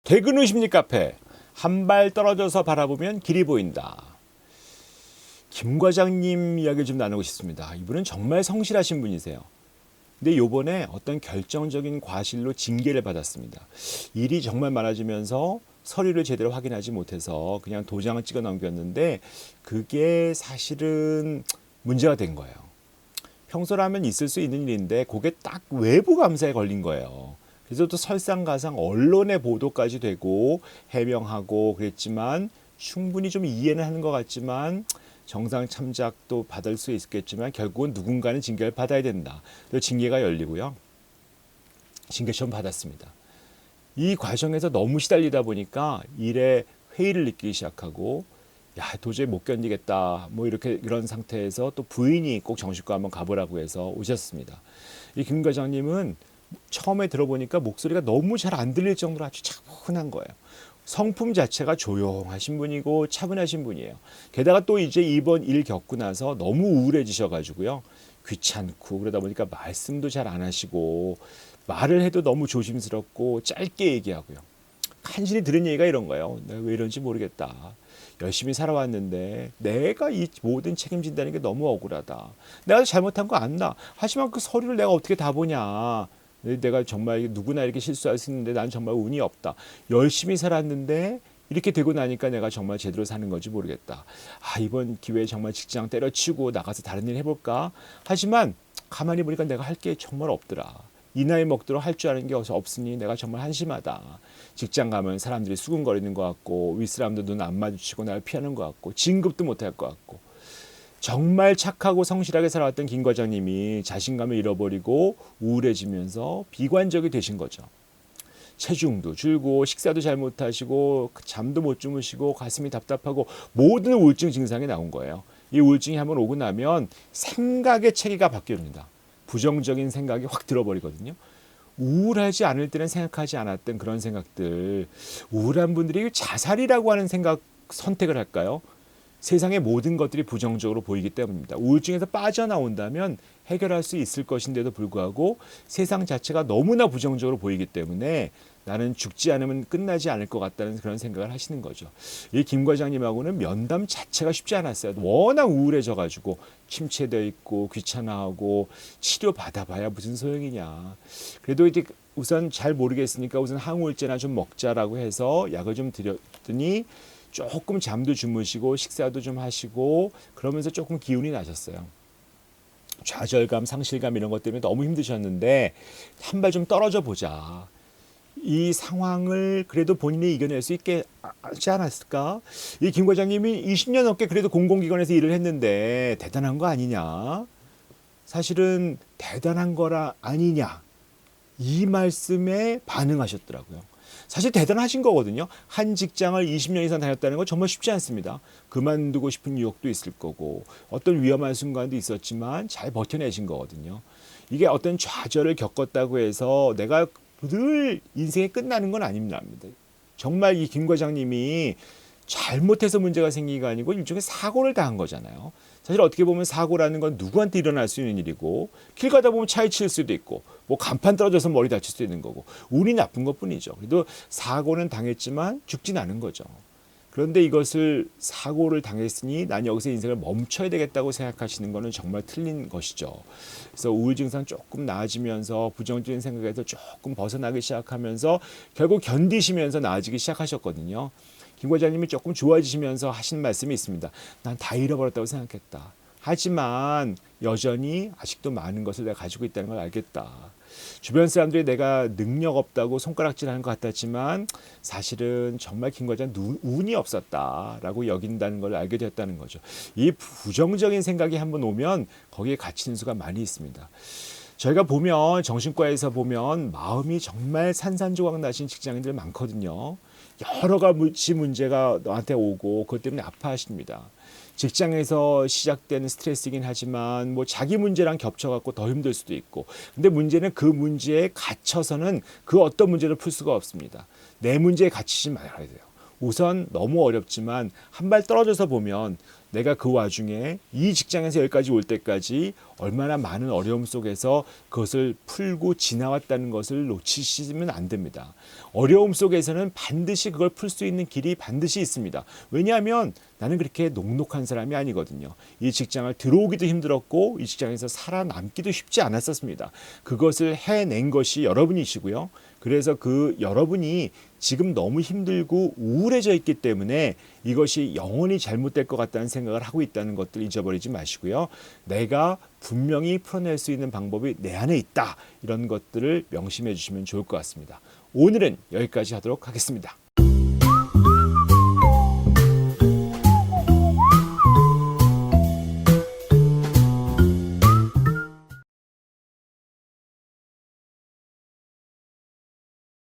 퇴근 후 심리 카페. 한 발 떨어져서 바라보면 길이 보인다. 김 과장님 이야기를 좀 나누고 싶습니다. 이분은 정말 성실하신 분이세요. 근데 요번에 어떤 결정적인 과실로 징계를 받았습니다. 일이 정말 많아지면서 서류를 제대로 확인하지 못해서 그냥 도장을 찍어 넘겼는데 그게 사실은 문제가 된 거예요. 평소라면 있을 수 있는 일인데 그게 딱 외부 감사에 걸린 거예요. 그래서 또 설상가상 언론의 보도까지 되고 해명하고 그랬지만 충분히 좀 이해는 하는 것 같지만 정상 참작도 받을 수 있겠지만 결국은 누군가는 징계를 받아야 된다. 또 징계가 열리고요. 징계 시험 받았습니다. 이 과정에서 너무 시달리다 보니까 일에 회의를 느끼기 시작하고 야 도저히 못 견디겠다 뭐 이렇게 이런 상태에서 또 부인이 꼭 정신과 한번 가보라고 해서 오셨습니다. 이 김 과장님은 처음에 들어보니까 목소리가 너무 잘 안 들릴 정도로 아주 차분한 거예요. 성품 자체가 조용하신 분이고 차분하신 분이에요. 게다가 또 이제 이번 일 겪고 나서 너무 우울해지셔가지고요. 귀찮고 그러다 보니까 말씀도 잘 안 하시고 말을 해도 너무 조심스럽고 짧게 얘기하고요. 간신히 들은 얘기가 이런 거예요. 내가 왜 이런지 모르겠다. 열심히 살아왔는데 내가 이 모든 책임진다는 게 너무 억울하다. 내가 잘못한 거 안다. 하지만 그 서류를 내가 어떻게 다 보냐. 내가 정말 누구나 이렇게 실수할 수 있는데 난 정말 운이 없다. 열심히 살았는데 이렇게 되고 나니까 내가 정말 제대로 사는 건지 모르겠다. 아, 이번 기회에 정말 직장 때려치우고 나가서 다른 일 해볼까? 하지만 가만히 보니까 내가 할 게 정말 없더라. 이 나이 먹도록 할 줄 아는 게 없으니 내가 정말 한심하다. 직장 가면 사람들이 수군거리는 것 같고 윗사람도 눈 안 마주치고 날 피하는 것 같고 진급도 못할 것 같고 정말 착하고 성실하게 살아왔던 김 과장님이 자신감을 잃어버리고 우울해지면서 비관적이 되신 거죠. 체중도 줄고 식사도 잘 못하시고 잠도 못 주무시고 가슴이 답답하고 모든 우울증 증상이 나온 거예요. 이 우울증이 한번 오고 나면 생각의 체계가 바뀝니다. 부정적인 생각이 확 들어버리거든요. 우울하지 않을 때는 생각하지 않았던 그런 생각들, 우울한 분들이 자살이라고 하는 생각 선택을 할까요? 세상의 모든 것들이 부정적으로 보이기 때문입니다. 우울증에서 빠져나온다면 해결할 수 있을 것인데도 불구하고 세상 자체가 너무나 부정적으로 보이기 때문에 나는 죽지 않으면 끝나지 않을 것 같다는 그런 생각을 하시는 거죠. 이 김 과장님하고는 면담 자체가 쉽지 않았어요. 워낙 우울해져가지고 침체되어 있고 귀찮아하고 치료 받아봐야 무슨 소용이냐. 그래도 이제 우선 잘 모르겠으니까 우선 항우울제나 좀 먹자라고 해서 약을 좀 드렸더니 조금 잠도 주무시고 식사도 좀 하시고 그러면서 조금 기운이 나셨어요. 좌절감, 상실감 이런 것 때문에 너무 힘드셨는데 한 발 좀 떨어져 보자. 이 상황을 그래도 본인이 이겨낼 수 있게 하지 않았을까? 이 김 과장님이 20년 넘게 그래도 공공기관에서 일을 했는데 대단한 거 아니냐? 사실은 대단한 거라 아니냐? 이 말씀에 반응하셨더라고요. 사실 대단하신 거거든요. 한 직장을 20년 이상 다녔다는 건 정말 쉽지 않습니다. 그만두고 싶은 유혹도 있을 거고 어떤 위험한 순간도 있었지만 잘 버텨내신 거거든요. 이게 어떤 좌절을 겪었다고 해서 내가 늘 인생이 끝나는 건 아닙니다. 정말 이 김 과장님이 잘못해서 문제가 생긴 게 아니고 일종의 사고를 당한 거잖아요. 사실 어떻게 보면 사고라는 건 누구한테 일어날 수 있는 일이고 길 가다 보면 차에 치일 수도 있고 뭐 간판 떨어져서 머리 다칠 수도 있는 거고 운이 나쁜 것뿐이죠. 그래도 사고는 당했지만 죽진 않은 거죠. 그런데 이것을 사고를 당했으니 난 여기서 인생을 멈춰야 되겠다고 생각하시는 것은 정말 틀린 것이죠. 그래서 우울 증상 조금 나아지면서 부정적인 생각에서 조금 벗어나기 시작하면서 결국 견디시면서 나아지기 시작하셨거든요. 김 과장님이 조금 좋아지시면서 하신 말씀이 있습니다. 난 다 잃어버렸다고 생각했다. 하지만 여전히 아직도 많은 것을 내가 가지고 있다는 걸 알겠다. 주변 사람들이 내가 능력 없다고 손가락질하는 것 같았지만 사실은 정말 김 과장 운이 없었다라고 여긴다는 걸 알게 되었다는 거죠. 이 부정적인 생각이 한번 오면 거기에 갇히는 수가 많이 있습니다. 저희가 보면 정신과에서 보면 마음이 정말 산산조각 나신 직장인들 많거든요. 여러 가지 문제가 너한테 오고 그것 때문에 아파하십니다. 직장에서 시작되는 스트레스이긴 하지만 뭐 자기 문제랑 겹쳐갖고 더 힘들 수도 있고 근데 문제는 그 문제에 갇혀서는 그 어떤 문제를 풀 수가 없습니다. 내 문제에 갇히지 말아야 돼요. 우선 너무 어렵지만 한 발 떨어져서 보면 내가 그 와중에 이 직장에서 여기까지 올 때까지 얼마나 많은 어려움 속에서 그것을 풀고 지나왔다는 것을 놓치시면 안 됩니다. 어려움 속에서는 반드시 그걸 풀 수 있는 길이 반드시 있습니다. 왜냐하면 나는 그렇게 녹록한 사람이 아니거든요. 이 직장을 들어오기도 힘들었고 이 직장에서 살아남기도 쉽지 않았었습니다. 그것을 해낸 것이 여러분이시고요. 그래서 그 여러분이 지금 너무 힘들고 우울해져 있기 때문에 이것이 영원히 잘못될 것 같다는 생각을 하고 있다는 것들 잊어버리지 마시고요. 내가 분명히 풀어낼 수 있는 방법이 내 안에 있다. 이런 것들을 명심해 주시면 좋을 것 같습니다. 오늘은 여기까지 하도록 하겠습니다.